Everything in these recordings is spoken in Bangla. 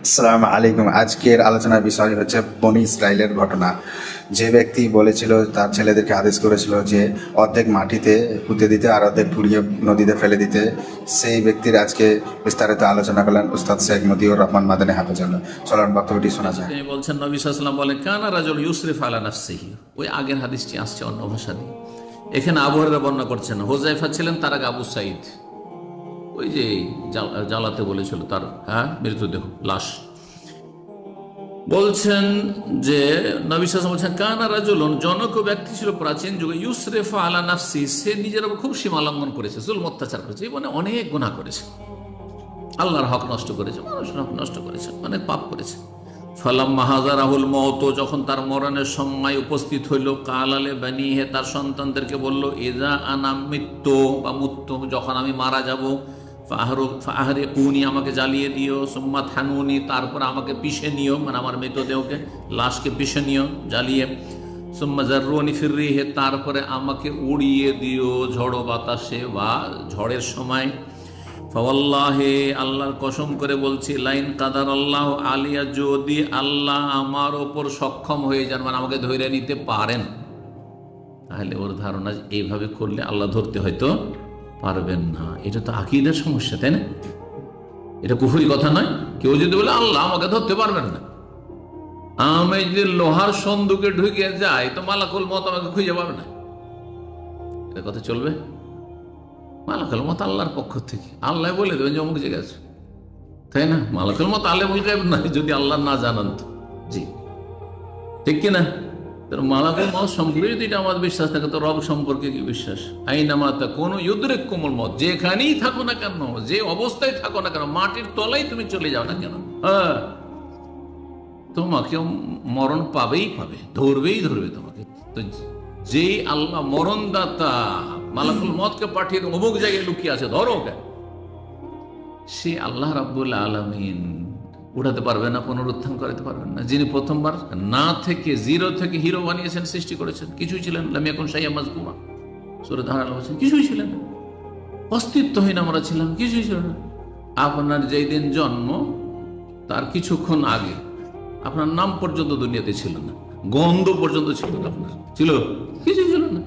আসসালামু আলাইকুম। আজকের আলোচনার বিষয় হচ্ছে বনি ইসরায়েলের ঘটনা। যে ব্যক্তি বলেছিল, তার ছেলেদেরকে আদেশ করেছিল যে অর্ধেক মাটিতে পুঁতে দিতে আর অর্ধেক পুড়িয়ে নদীতে ফেলে দিতে, সেই ব্যক্তির আজকে বিস্তারিত আলোচনা করলেন উস্তাদ শেখ মতিউর রহমান মাদানী হাফেজাল্লাহ। চলুন বক্তব্যটি শোনা যায়। তিনি বলছেন, নবী সাল্লাল্লাহু আলাইহি ওয়াসাল্লাম বলেন, কানা রাজুল ইউসরিফ আলা নাফসিহি। ওই আগের হাদিসটি আসছে অন্য ভাষা দিয়ে। এখানে আবু হুরায়রা বর্ণনা করছেন, হুযায়ফা ছিলেন, তার আগে আবু সাঈদ, ওই যে জ্বালাতে বলেছিল তার মৃতদেহ, লাশ। বলছেন যে নবী সাল্লাল্লাহু আলাইহি ওয়াসাল্লাম বলছেন, কানা রাজুলুন, জনক ব্যক্তি ছিল প্রাচীন যুগে, ইউসরিফু আলা নাফসি, সে নিজের উপর খুব সীমা লঙ্ঘন করেছে, জুলম অত্যাচার করেছে, জীবনে অনেক গুনাহ করেছে, আল্লাহর হক নষ্ট করেছে, মানুষের হক নষ্ট করেছে, অনেক পাপ করেছে। ফালাম্মা হাযারাহুল মাউত, যখন তার মরণের সময় উপস্থিত হইল, কাল আলে বানিহে, তার সন্তানদেরকে বলল, ইযা আনা মিত্তু বা মুত্তু, যখন আমি মারা যাব, ফাহরিকুনি, আমাকে জ্বালিয়ে দিও, সুম্মা থানুনি, তারপর আমাকে পিষে নিও, মানে আমার মৃতদেহকে, লাশকে পিষে নিও জ্বালিয়ে, সুম্মা জাররুনি ফির রিহে, তারপরে আমাকে উড়িয়ে দিও ঝড়ো বাতাসে বা ঝড়ের সময়। ফাওয়াল্লাহি, আল্লাহর কসম করে বলছি, লাইন কাদার আল্লাহ আলিয়া, যদি আল্লাহ আমার ওপর সক্ষম হয়ে যান, মানে আমাকে ধরে নিতে পারেন, তাহলে ওর ধারণা এইভাবে করলে আল্লাহ ধরতে হয়তো পারবেন না। এটা তো আকীদার সমস্যা, তাই না? এটা কুফরি কথা নয়। কেউ যদি বলে আল্লাহ আমাকে ধরতে পারবেন না, আমি যদি লোহার সন্দুকে ঢুকে যাই তো মালাকুল মওত আমাকে খুঁজে পাবে না, এটা কথা চলবে? মালাকুল মওত আল্লাহর পক্ষ থেকে, আল্লাহ বলে দেবেন যে অমুক জায়গায় আছে, তাই না? মালাকুল মওত আলেমুল গায়ব না, যদি আল্লাহ না জানান তো। জি, ঠিক কিনা? মালাকুল মওত সম্পর্কে যদি এটা আমাদের বিশ্বাস থাকে, তো রব সম্পর্কে কি বিশ্বাস? আইনামা তাকুনু ইউদরিকুমুল মওত, যেখানেই থাকো না কেন, যে অবস্থায় থাকো না কেন, মাটির তলায় তুমি চলে যাও না কেন, তোমাকে মরণ পাবেই পাবে, ধরবেই ধরবে তোমাকে। তো যেই আল্লাহ মরণদাতা, মালাকুল মওতকে পাঠিয়ে অমুক জায়গায় লুকিয়ে আছে, ধরো ওকে, সে আল্লাহ রাব্বুল আলামিন উঠাতে পারবেন না, পুনরুত্থান করাতে পারবেন না। যিনি প্রথমবার না থেকে, জিরো থেকে হিরো বানিয়েছেন, সৃষ্টি করেছেন, কিছুই ছিলেন, লাম ইয়াকুন শাইআন মাযকুরা, সূরা তাহরা বলেছেন, কিছুই ছিলেন না, অস্তিত্বহীন আমরা ছিলাম, কিছুই ছিল না। আপনার যেই দিন জন্ম, তার কিছুক্ষণ আগে আপনার নাম পর্যন্ত দুনিয়াতে ছিল না, গন্ধ পর্যন্ত ছিল না, আপনার ছিল, কিছুই ছিল না।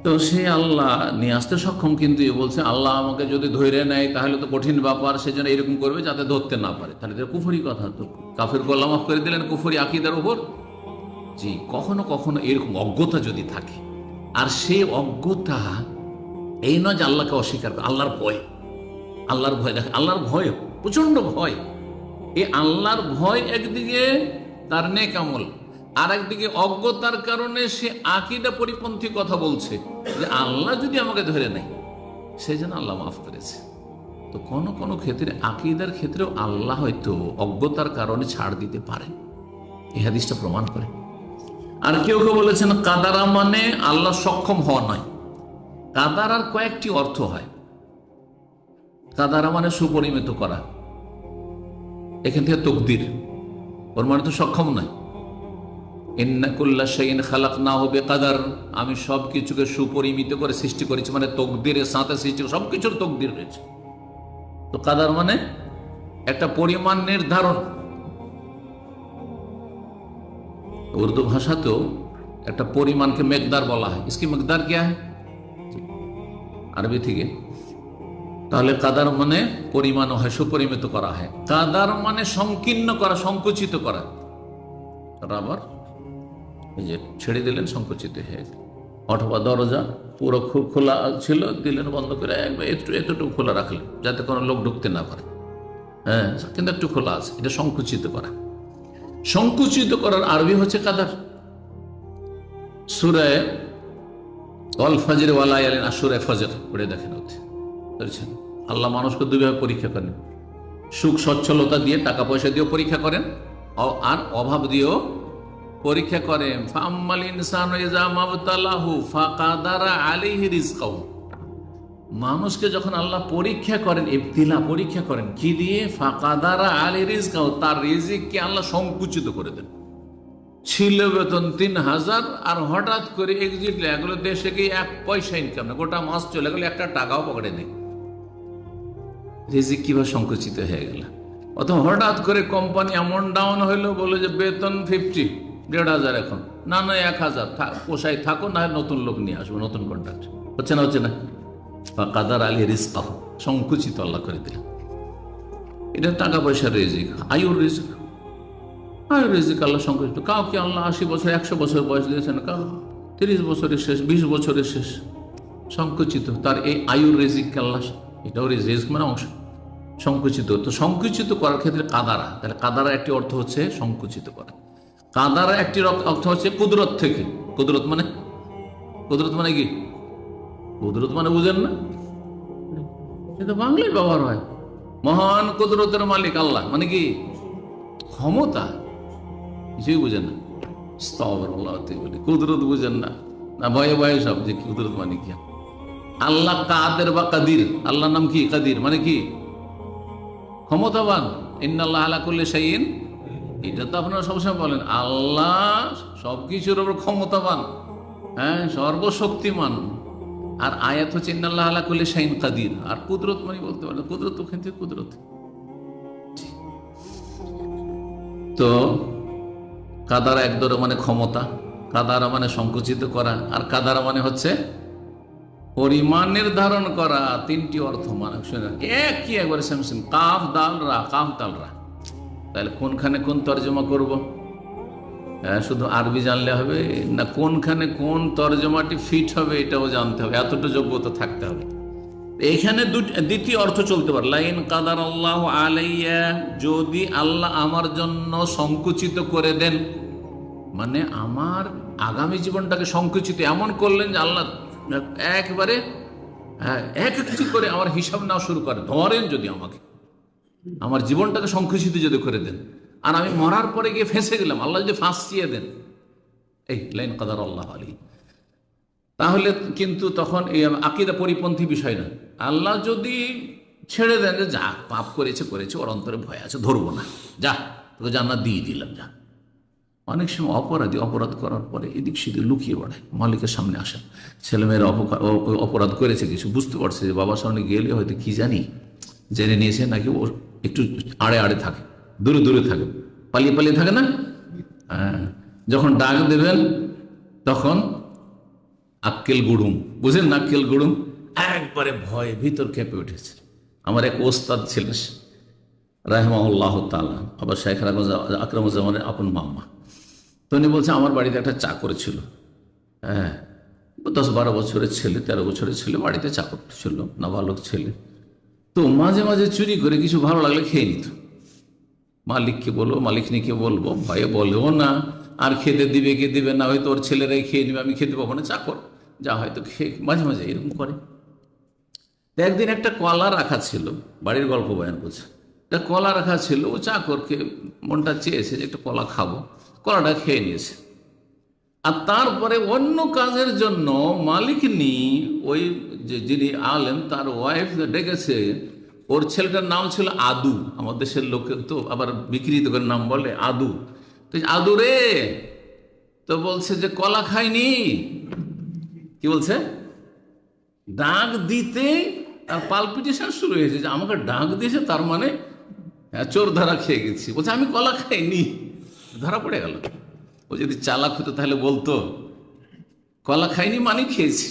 তো সে আল্লাহ নিয়ে আসতে সক্ষম, কিন্তু এ বলছে আল্লাহ আমাকে যদি ধরে নেয় তাহলে তো কঠিন ব্যাপার, সেজন্য এরকম করবে যাতে ধরতে না পারে। তাহলে তো কুফরি কথা, তো কাফের গোলাম মাফ করে দিলেন কুফরি আকীদার উপর। জি, কখনো কখনো এরকম অজ্ঞতা যদি থাকে, আর সেই অজ্ঞতা এই নয় যে আল্লাহকে অস্বীকার করে, আল্লাহর ভয়, আল্লাহর ভয়, দেখে আল্লাহর ভয়, প্রচন্ড ভয়। এই আল্লাহর ভয় একদিকে তার নেক আমল, আর একদিকে অজ্ঞতার কারণে সে আকীদা পরিপন্থী কথা বলছে, যে আল্লাহ যদি আমাকে ধরে নেয় সেই জন্য আল্লাহ মাফ করেছে। তো কোন কোন ক্ষেত্রে, আকীদার ক্ষেত্রেও আল্লাহ হয়তো অজ্ঞতার কারণে ছাড় দিতে পারেন, এই হাদিসটা প্রমাণ করে। আর কেউ কেউ বলেছেন কাদারা মানে আল্লাহ সক্ষম হওয়া নয়। কাদারার কয়েকটি অর্থ হয়। কাদারা মানে সুপরিমিত করা, এখান থেকে তকদির, ওর মানে তো সক্ষম নয়। ইন্না কুল্লা শাইইন খালাকনাহু বিকাদার, আমি সব কিছুকে সুপরিমিত করে সৃষ্টি করেছি, মানে তকদিরের সাথে সৃষ্টি, সবকিছুর তকদির রয়েছে। তো কাদার মানে একটা পরিমাণ নির্ধারণ। উর্দু ভাষাতেও একটা পরিমাণকে মেকদার বলা হয়। ইসকি মেকদার क्या है আরবি থেকে। তাহলে কাদার মানে পরিমাণ হয়, সুপরিমিত করা হয়। কাদার মানে সংকীর্ণ করা, সংকুচিত করা। আবার এই যে ছেড়ে দিলেন, সংকুচিত হয়ে গেল। অথবা দরজা পুরো খোলা ছিল, দিলেন বন্ধ করে, একবার এতটুকু খোলা রাখলেন যাতে কোনো লোক ঢুকতে না পারে, হ্যাঁ, কিন্তু একটু খোলা আছে, এটা সংকুচিত করা। সংকুচিত করার আরবি হচ্ছে কাদার। সূরা ওয়াল ফজর ওয়া লায়ালিন, সূরা ফজর পড়ে দেখেন, বুঝছেন? আল্লাহ মানুষকে দুইভাবে পরীক্ষা করেন, সুখ সচ্ছলতা দিয়ে, টাকা পয়সা দিয়েও পরীক্ষা করেন, আর অভাব দিয়েও পরীক্ষা করেন। ফাআম্মাল ইনসানু ইযা মাবতালাহু ফাকাদারা আলাইহি রিজকাহু, মানুষকে যখন আল্লাহ পরীক্ষা করেন, ইবতিলা, পরীক্ষা করেন কি দিয়ে? ফাকাদারা আলাইহি রিজকাহু, তার রিজিককে আল্লাহ সংকুচিত করে দেন। ছিল বেতন ৩,০০০, আর হঠাৎ করে এক্সিট লাগলো, দেশে কি ১ পয়সা ইনকাম না, গোটা মাস চলে গেল, একটা টাকাও পকেটে নেই। রিজিক কিভাবে সংকুচিত হয়ে গেল? অথবা হঠাৎ করে কোম্পানি এমন ডাউন হইলো, বলে যে বেতন 50, 1,500 এখন, না 1,000, পোষায় থাকো, না নতুন লোক নিয়ে আসবো, নতুন কন্ট্রাক্ট। হচ্ছে না, হচ্ছে না? কাদার আলী রিজকাহ, সংকুচিত আল্লাহ করে দিলাম। এটা টাকা পয়সার রিজিক, আয়ুর রিজিক। আয়ুর রিজিক আল্লাহ সংকুচিত। কাউকে আল্লাহ 80 বছর 100 বছর বয়স দিয়েছেন, কারো 30 বছরের শেষ, 20 বছরের শেষ, সংকুচিত। তার এই আয়ুর রিজিক আল্লাহ, এটাও রিজিক মানে অংশ, সংকুচিত। তো সংকুচিত করার ক্ষেত্রে কাদারা, তাহলে কাদারা একটি অর্থ হচ্ছে সংকুচিত করা। কাদারা একটি অর্থ হচ্ছে কুদরত থেকে। কুদরত মানে, কুদরত মানে কি? কুদরত মানে বুঝেন না? সেটা বাংলায় ব্যবহার হয়। মহান কুদরতের মালিক আল্লাহ মানে কি? ক্ষমতা। কিছুই বুঝেন না, আস্তাগফিরুল্লাহ বলি কুদরত বুঝেন না, না ভয়ে ভয়ে সব যে কুদরত মানে কি। আল্লাহ কাদের বা কাদির, আল্লাহর নাম কি? কাদির মানে কি? ক্ষমতাবান। ইন্নাল্লাহ আলা কুল্লি শাইইন, এটা তো আপনারা সবসময় বলেন, আল্লাহ সবকিছুর উপর ক্ষমতাবান, হ্যাঁ, সর্বশক্তিমান। আর আয়াত হচ্ছে ইন্নাল্লাহ আলা কুল্লি শাইইন কাদির। আর কুদরত মানে বলতে পারেন, কুদরত ওখান থেকে কুদরত। তো কাদারা এক ধরনের মানে ক্ষমতা, কাদারা মানে সংকুচিত করা, আর কাদারা মানে হচ্ছে পরিমাণ নির্ধারণ করা। তিনটি অর্থ মানে একই, একবারে সেম সেম, কাফ দাল রা, কাফ দাল রা। তাহলে কোনখানে কোন তর্জমা করব? শুধু আরবি জানলে হবে না, কোনখানে কোন তর্জমাটি ফিট হবে এটাও জানতে হবে, এতটা যোগ্যতা থাকতে হবে। এখানে দ্বিতীয় অর্থ চলতে পারে, লাইন কাদার আল্লাহ আলাইয়া, যদি আল্লাহ আমার জন্য সংকুচিত করে দেন, মানে আমার আগামী জীবনটাকে সংকুচিত এমন করলেন যে আল্লাহ একবারে এক একটি করে আমার হিসাব নেওয়া শুরু করে। ধরেন যদি আমাকে আমার জীবনটাকে সংকুচিত যদি করে দেন, আর আমি মরার পরে গিয়ে ফেঁসে গেলাম, আল্লাহ যদি ফাঁসিয়ে দেন, এই লাইন কাদার আল্লাহ আলী, তাহলে কিন্তু তখন এই আকীদা পরিপন্থী বিষয় না। আল্লাহ যদি ছেড়ে দেন যে যা পাপ করেছে করেছে, ওর অন্তরে ভয় আছে, ধরবো না, যা তোকে জান্নাত দিয়ে দিলাম, যা। অনেক সময় অপরাধী অপরাধ করার পরে এদিক সেদিক লুকিয়ে বেড়ায়, মালিকের সামনে আসে। ছেলেমেয়েরা অপরাধ করেছে, কিছু বুঝতে পারছে যে বাবার সামনে গেলে হয়তো কি জানি জেনে নিয়েছে, নাকি ও একটু আড়ে আড়ে থাকে, দূরে দূরে থাকে, পালিয়ে পালিয়ে থাকে না। হ্যাঁ, যখন ডাক দেবেন তখন আক্কেল গুড়ুম, বুঝেন না? আক্কেল গুড়ুম, একবারে ভয়ে ভিতর কেঁপে উঠেছে। আমার এক ওস্তাদ ছিলেন রাহিমাহুল্লাহ তাআলা, আবার শেখ আকরামুজ্জামানের আপন মামা। তো উনি বলছে, আমার বাড়িতে একটা চাকর ছিল, হ্যাঁ, 10-12 বছরের ছেলে, 13 বছরের ছেলে, বাড়িতে চাকর ছিল, নাবালক ছেলে। তো মাঝে মাঝে চুরি করে কিছু ভালো লাগলে খেয়ে নিত। মালিককে বলবো, মালিকনিকে বলবো, ভয়ে বলেও না, আর খেতে দিবে কে দিবে না, হয়তো ওর ছেলেরাই খেয়ে নিবে, আমি খেতে পাবো না, চাকর যা হয়তো খেয়ে, মাঝে মাঝে এরকম করে। একদিন একটা কলা রাখা ছিল, বাড়ির গল্প বয়ান করছে, একটা কলা রাখা ছিল, ও চাকরকে মনটা চেয়েছে যে একটা কলা খাবো, কলাটা খেয়ে নিয়েছে। আর তারপরে অন্য কাজের জন্য মালিকনি, ওই যে যিনি আলেম, তার ওয়াইফ ডেকেছে, ওর ছেলেটার নাম ছিল আদু। আমার দেশের লোকে তো আবার বিকৃত করে নাম বলে, আদু। তো আদু রে, তো বলছে যে কলা খাইনি। কি বলছে? ডাক দিতে তার পালপিটেশন শুরু হয়েছে, যে আমাকে ডাক দিয়েছে, তার মানে চোর ধরা খেয়ে গেছি। বলছে আমি কলা খাইনি, ধরা পড়ে গেল। ও যদি চালাক হতো তাহলে বলতো কলা খাইনি মানে খেয়েছি।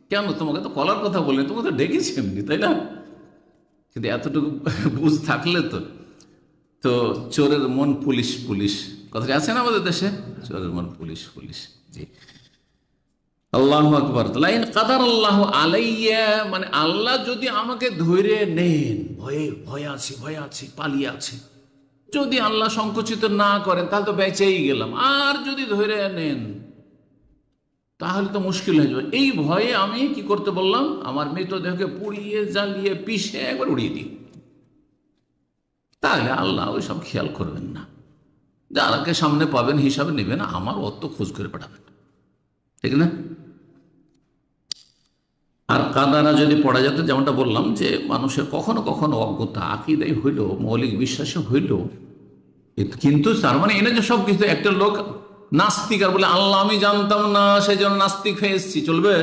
কেন? তোমাকে তো কলার কথা বললেন, তোমাকে তো ডেকেছি এমনি, তাই না? কিন্তু এতটুকু বুঝ থাকলে তো চোরের মন পুলিশ পুলিশ, কথাটি আছে না আমাদের দেশে, চোরের মন পুলিশ পুলিশ। জি, আল্লাহু আকবার। লাইন কাদার আল্লাহ আলাইয়া, মানে আল্লাহ যদি আমাকে ধরে নেন, ভয়ে ভয়ে আছি, ভয়ে আছি, পালিয়ে আছি, যদি আল্লাহ সংকুচিত না করেন তাহলে তো বেঁচেই গেলাম। আর যদি ধরে নেন তাহলে তো মুশকিল হয়ে যাবে। এই ভয়ে আমি কি করতে বললাম? আমার মৃতদেহকে পুড়িয়ে জ্বালিয়ে পিষে একবার উড়িয়ে দিই। তাহলে আল্লাহ ওই সব খেয়াল করবেন না, যারাকে সামনে পাবেন হিসাবে নেবেন, আমার অত খোঁজ করে পাঠাবেন, ঠিক না? আর কাদারা যদি পড়া যেত, যেমনটা বললাম যে মানুষের কখনো কখনো অজ্ঞতা, আকীদাই হইল, মৌলিক বিশ্বাসে হইল, কিন্তু তার মানে এনে যে সব কিছু, একটা লোক নাস্তিক আর বলে আল্লাহ আমি জানতাম না, সেই জন্য নাস্তিক হয়ে এসেছি, চলবে?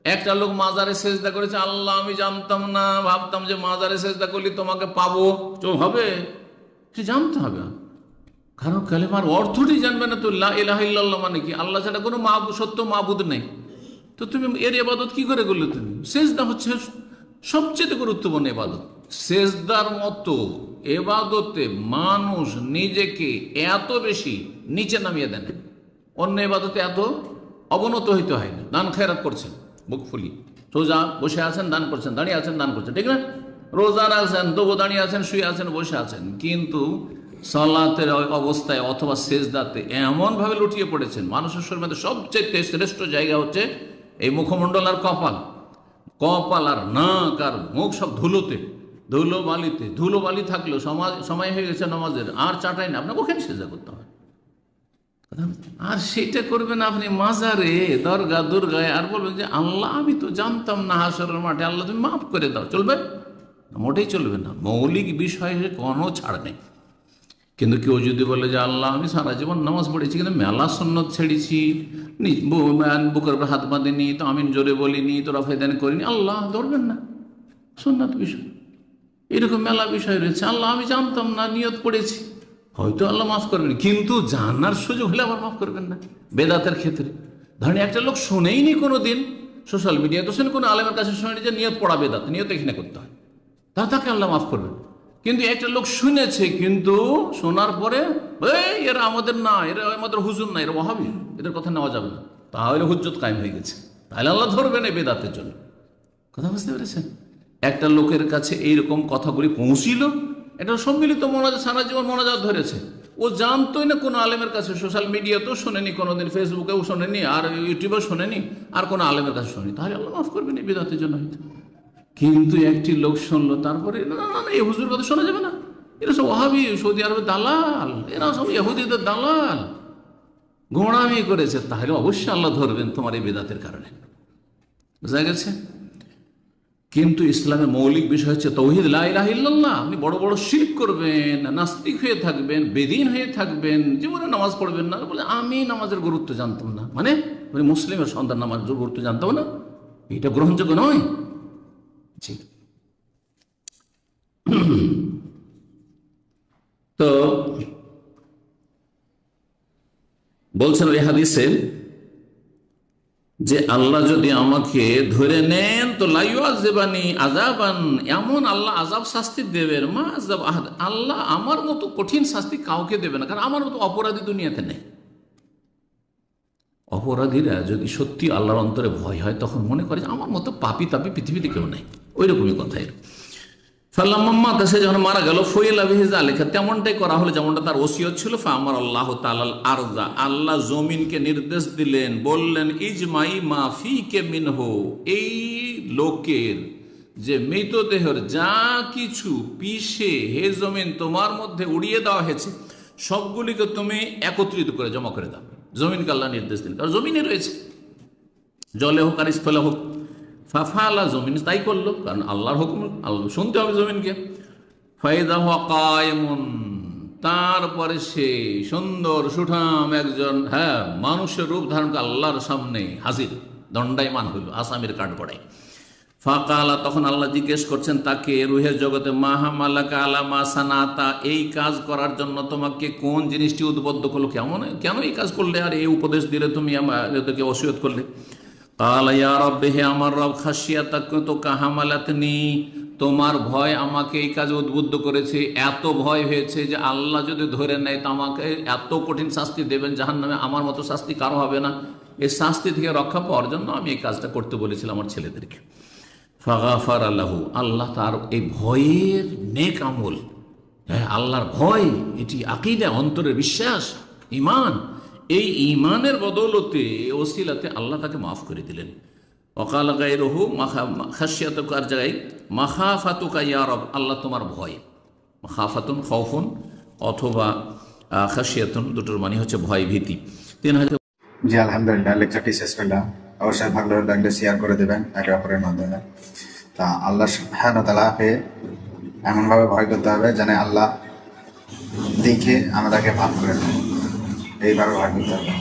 একটা লোক মাজারে সেজদা করেছে, আল্লাহ আমি জানতাম না, ভাবতাম যে মাজারে সেজদা করলে তোমাকে পাবো। হবে, সে জানতে হবে, কারণ কালেমার অর্থটি জানবে না তো। লা ইলাহা ইল্লাল্লাহ মানে কি? আল্লাহ ছাড়া কোনো সত্য মাবুদ নেই। তো তুমি এর ইবাদত কি করে করলে? তুমি সেজদা হচ্ছে সবচেয়ে গুরুত্বপূর্ণ ইবাদত। সেজদার মতো ইবাদতে মানুষ নিজেকে এত বেশি নিচে নামিয়ে দেন, অন্য ইবাদতে এত অবনত হইতে হয় না। দান খেরাত করছেন বুক ফুলি, সোজা বসে আছেন দান করছেন, দাঁড়িয়ে আছেন দান করছেন, ঠিক না? রোজা রাখছেন তবু দাঁড়িয়ে আছেন, শুয়ে আছেন, বসে আছেন, কিন্তু সালাতের অবস্থায় অথবা সেজদাতে এমন ভাবে লুটিয়ে পড়েছেন। মানুষের শরীরের মধ্যে সবচেয়ে শ্রেষ্ঠ জায়গা হচ্ছে এই মুখমণ্ডল আর কপাল। কপাল আর নাক আর মুখ সব ধুলোতে, ধুলো বালিতে। ধুলো বালি থাকলেও সময় হয়ে গেছে নামাজের, আর চাটাই না, আপনাকে ওখানে সেজদা করতে হবে। আর সেটা করবেন আপনি মাজারে, দরগা দুর্গায়, আর বলবেন যে আল্লাহ আমি তো জানতাম না হাসরের মাঠে, আল্লাহ তুমি মাফ করে দাও। চলবে? মোটেই চলবে না। মৌলিক বিষয়ে কোনো ছাড় নেই। কিন্তু কেউ যদি বলে যে আল্লাহ আমি সারা জীবন নামাজ পড়েছি, কিন্তু মেলা সুন্নত ছেড়েছি, বুকের উপর হাত বাঁধিনি, তো আমিন জোরে বলিনি, তো রফায়দান করিনি, আল্লাহ ধরবেন না। সুন্নত বিষয় এরকম মেলা বিষয় রয়েছে। আল্লাহ আমি জানতাম না, নিয়ত পড়েছি, হয়তো আল্লাহ মাফ করবেন, কিন্তু জানার সুযোগ হলে আবার মাফ করবেন না। বেদাতের ক্ষেত্রে ধরেন একটা লোক শোনেইনি কোনো দিন, সোশ্যাল মিডিয়ায় তো শুনে, কোনো আলেমের কাছে শোনেনি যে নিয়ত পড়া বেদাত, নিয়ত এখানে করতে হয়, তাকে আল্লাহ মাফ করবেন। কিন্তু একটা লোক শুনেছে, কিন্তু শোনার পরে এরা আমাদের না, এরা আমাদের হুজুর না, এরা ওয়াহাবি, এদের কথা নেওয়া যাবে না, তাহলে হুজ্জত কায়েম হয়ে গেছে, তাহলে আল্লাহ ধরবেন এই বেদাতের জন্য। কথা বুঝতে পেরেছেন? একটা লোকের কাছে এইরকম কথাগুলি পৌঁছিল, এটা সম্মিলিত মোনাজাত, সারা জীবন মোনাজাত ধরেছে, ও জানতোই না কোনো আলেমের কাছে, সোশ্যাল মিডিয়াতেও শোনেনি কোনোদিন, ফেসবুকেও শোনেনি, আর ইউটিউবেও শোনেনি, আর কোনো আলেমের কাছে শোনেনি, তাহলে আল্লাহ মাফ করবেন এই বেদাতের জন্য হয়তো। কিন্তু একটি লোক শুনলো, তারপরে না না না এই হুজুর কথা শোনা যাবে না, এরা সব ওয়াহাবি, সৌদি আরবের দালাল, এরা সব ইহুদিদের দালাল, গোঁড়ামি করেছে, তাহলে অবশ্যই আল্লাহ ধরবেন তোমার এই বেদাতের কারণে। বুঝা গেছে? কিন্তু ইসলামের মৌলিক বিষয় হচ্ছে তাওহীদ, লা ইলাহা ইল্লাল্লাহ। আপনি বড় বড় শিরক করবেন, নাস্তিক হয়ে থাকবেন, বেদিন হয়ে থাকবেন, জীবনে নামাজ পড়বেন না, বলে আমি নামাজের গুরুত্ব জানতাম না, মানে মুসলিমের সন্তান নামাজের গুরুত্ব জানতাম না, এটা গ্রহণযোগ্য নয়। তো বলছেন ওই হাদিসে যে আল্লাহ যদি আমাকে ধরে নেন তো লাইয়াযিবানি আযাবান, এমন আল্লাহ আযাব শাস্তি দেবেন, মা আযাব আহাদ, আল্লাহ আমার মতো কঠিন শাস্তি কাউকে দেবে না, কারণ আমার মতো অপরাধী দুনিয়াতে নেই। অপরাধীরা যদি সত্যি আল্লাহর অন্তরে ভয় হয়, তখন মনে করে যে আমার মতো পাপী তাপি পৃথিবীতে কেউ নেই, ওই রকমই কথাই। ফাল্লাম্মা সে যখন মারা গেল, ফয়লা বিহি যালিকা, তেমনটাই করা হলো যেমনটা তার ওসিয়ত ছিল। ফাআমার আল্লাহু তাআলা আরযা, আল্লাহ জমিনকে নির্দেশ দিলেন, বললেন ইজমাই মা ফিকে মিনহু, এই লোকের যে মৃতদেহের যা কিছু পিষে হে জমিন তোমার মধ্যে উড়িয়ে দেওয়া হয়েছে, সবগুলিকে তুমি একত্রিত করে জমা করে দাও। জমিনকে আল্লাহ নির্দেশ দিলেন, কারণ জমিনে রয়েছে, জলে হোক আর স্থলে হোক। ফাফালা, জমিন তাই করলো, কারণ আল্লাহর হুকুম, আল্লাহ শুনতে হবে জমিনকে। ফাইদা হুয়া কায়মুন, তারপরে সে সুন্দর সুঠাম একজন মানুষের রূপ ধারণ করে আল্লাহর সামনে হাজির, দণ্ডায়মান হইল, আসামির কাঠ পড়ায়। ফাকালা, তখন আল্লাহ জিজ্ঞেস করছেন তাকে রুহের জগতে, মাহামালাকা আলামা সানাতা, এই কাজ করার জন্য তোমাকে কোন জিনিসটি উদ্বুদ্ধ করলো, কেন এই কাজ করলে, আর এই উপদেশ দিলে তুমি আমাদেরকে ওসিয়ত করলে। কালা ইয়া রাব্বি, হে আমার রব, খাশিয়াতাকা হামালাতনি, তোমার ভয় আমাকে এই কাজে উদ্বুদ্ধ করেছে, এত ভয় হয়েছে যে আল্লাহ যদি ধরে নেয় তো আমাকে এত কঠিন শাস্তি দেবেন জাহান্নামে, আমার মতো শাস্তি কারো হবে না, এই শাস্তি থেকে রক্ষা পাওয়ার জন্য আমি এই কাজটা করতে বলেছিলাম আমার ছেলেদেরকে। ফাগাফার আল্লাহু, আল্লাহ তার এই ভয়ের নেক আমল, আল্লাহর ভয়, এটি আকীদা, অন্তরের বিশ্বাস, ঈমান, এই ঈমানের বদৌলতে, ওসিলাতে আল্লাহ তাকে মাফ করে দিলেন। ওয়াকাল গায়রুহু খাশিয়াতুকা, আর জায়গায় মাখাফাতুকা ইয়া রব, আল্লাহ তোমার ভয়, মাখাফাতুন খাউফুন অথবা খাশিয়াতুন, দুটোর মানে হচ্ছে ভয়, ভীতি। 3000। জি আলহামদুলিল্লাহ, লেকচারটি শেষ করলাম। অবশ্যই ভালো লাগলে শেয়ার করে দেবেন একে অপরের মাধ্যমে। তা আল্লাহ সুবহানাহু ওয়া তাআলাকে এমনভাবে ভয় করতে হবে যেন আল্লাহ দেখে আমাদেরকে ভাব করে, এইভাবে ভয় করতে হবে।